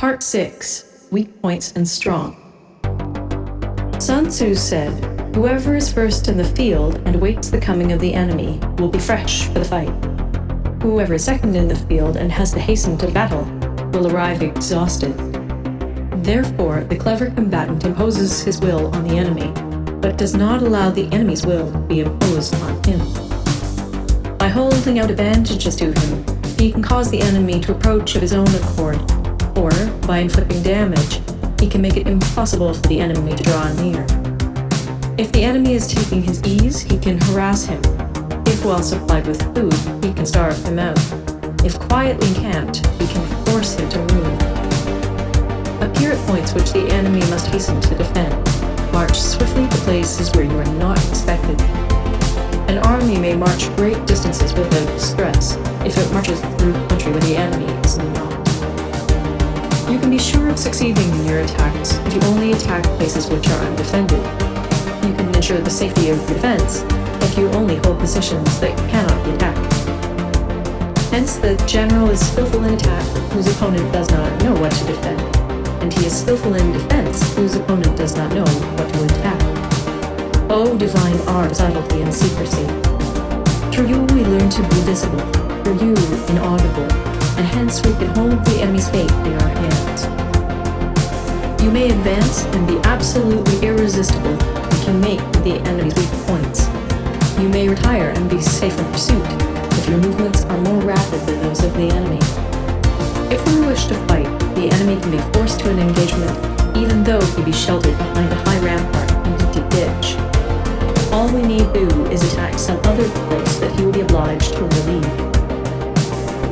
Part 6. Weak Points and Strong. Sun Tzu said, "Whoever is first in the field and waits the coming of the enemy will be fresh for the fight. Whoever is second in the field and has to hasten to battle will arrive exhausted." Therefore, the clever combatant imposes his will on the enemy, but does not allow the enemy's will to be imposed on him. By holding out advantages to him, he can cause the enemy to approach of his own accord, or, by inflicting damage, he can make it impossible for the enemy to draw near. If the enemy is taking his ease, he can harass him. If well supplied with food, he can starve him out. If quietly encamped, he can force him to move. Appear at points which the enemy must hasten to defend. March swiftly to places where you are not expected. An army may march great distances without distress if it marches through a country where the enemy is not. You can be sure of succeeding in your attacks if you only attack places which are undefended. You can ensure the safety of defense if you only hold positions that cannot be attacked. Hence, the general is skillful in attack whose opponent does not know what to defend, and he is skillful in defense whose opponent does not know what to attack. O divine art, subtlety, and secrecy. Through you we learn to be visible, through you inaudible, and hence we can hold the enemy's fate in our hands. You may advance and be absolutely irresistible if you make the enemy's weak points. You may retire and be safe from pursuit if your movements are more rapid than those of the enemy. If we wish to fight, the enemy can be forced to an engagement even though he be sheltered behind a high rampart and a deep ditch. All we need do is attack some other place that he will be obliged to relieve.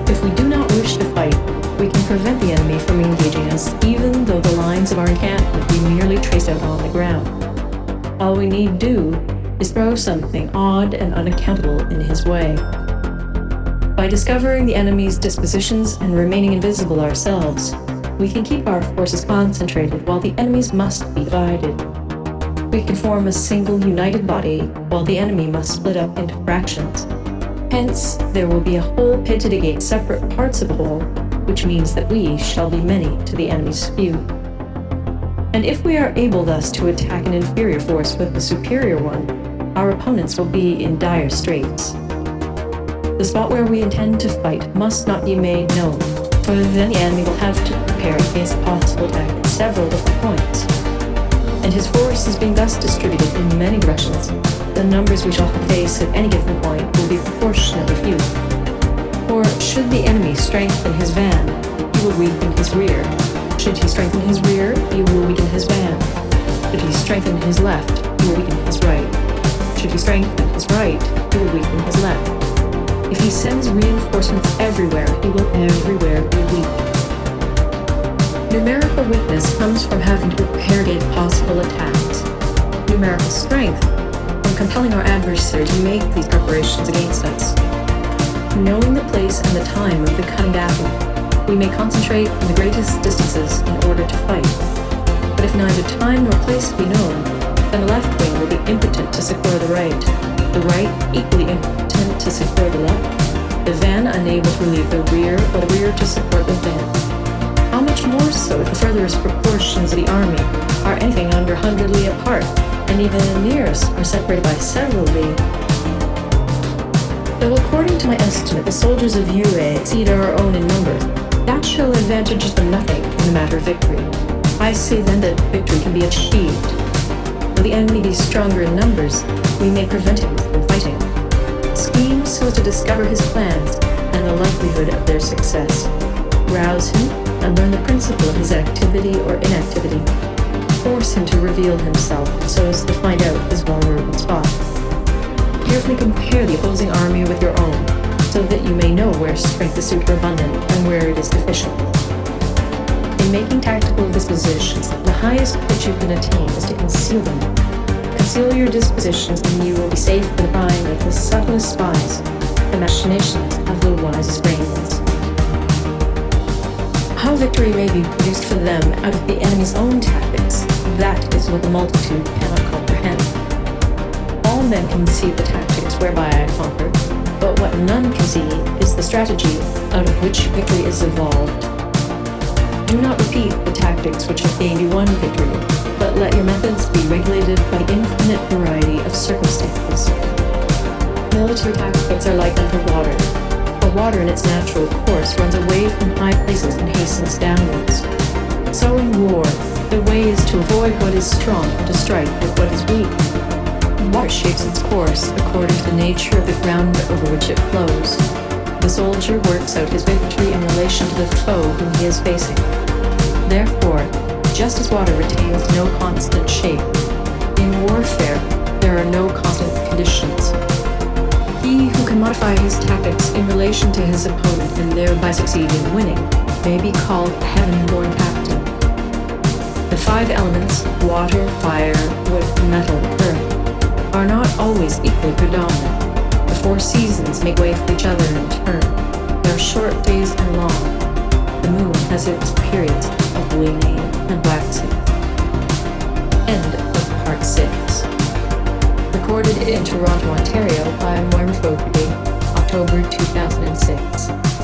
If we do not wish to fight, we can prevent the enemy from engaging us even though the lines of our encampment be merely traced out on the ground. All we need do is throw something odd and unaccountable in his way. By discovering the enemy's dispositions and remaining invisible ourselves, we can keep our forces concentrated while the enemy's must be divided. We can form a single united body while the enemy must split up into fractions. Hence, there will be a whole pitted against separate parts of a whole, which means that we shall be many to the enemy's few. And if we are able thus to attack an inferior force with a superior one, our opponents will be in dire straits. The spot where we intend to fight must not be made known, for then the enemy will have to prepare against a possible attack at several different points. And his force is being thus distributed in many directions, the numbers we shall face at any given point will be proportionately few. For should the enemy strengthen his van, he will weaken his rear. Should he strengthen his rear, he will weaken his van. Should he strengthen his left, he will weaken his right. Should he strengthen his right, he will weaken his left. If he sends reinforcements everywhere, he will everywhere be weak. Numerical weakness comes from having to prepare against possible attacks. Numerical strength from compelling our adversary to make these preparations against us. Knowing the place and the time of the cutting battle, we may concentrate on the greatest distances in order to fight. But if neither time nor place be known, then the left wing will be impotent to succor the right equally impotent to succor the left, the van unable to relieve the rear, or the rear to support the van. How much more so if the furthest proportions of the army are anything under 100 li apart, and even the nearest are separated by several li. Though according to my estimate the soldiers of UA exceed our own in number, that shall advantage them nothing in the matter of victory. I say then that victory can be achieved. Though the enemy be stronger in numbers, we may prevent him from fighting. Scheme so as to discover his plans and the likelihood of their success. Rouse him and learn the principle of his activity or inactivity. Force him to reveal himself so as to find out his vulnerable spot. Carefully compare the opposing army with your own, so that you may know where strength is superabundant and where it is deficient. In making tactical dispositions, the highest pitch you can attain is to conceal them. Conceal your dispositions and you will be safe from the prying of the subtlest spies, the machinations of the wisest brains. How victory may be produced for them out of the enemy's own tactics, that is what the multitude cannot comprehend. All men can see the tactics whereby I conquer, but what none can see is the strategy out of which victory is evolved. Do not repeat defeat the tactics which have gained you one victory, but let your methods be regulated by the infinite variety of circumstances. Military tactics are like unto water. For water in its natural course runs away from high places and hastens downwards. So in war, the way is to avoid what is strong and to strike at what is weak. Water shapes its course according to the nature of the ground over which it flows. The soldier works out his victory in relation to the foe whom he is facing. Therefore, just as water retains no constant shape, in warfare there are no constant conditions. He who can modify his tactics in relation to his opponent and thereby succeed in winning may be called a heaven-born captain. The 5 elements, water, fire, wood, metal, earth, are not always equally predominant. The 4 seasons make way for each other in turn. There are short days and long. The moon has its periods of waning and waxing. End of part 6. Recorded in Toronto, Ontario by Moira Fogarty, October 2006.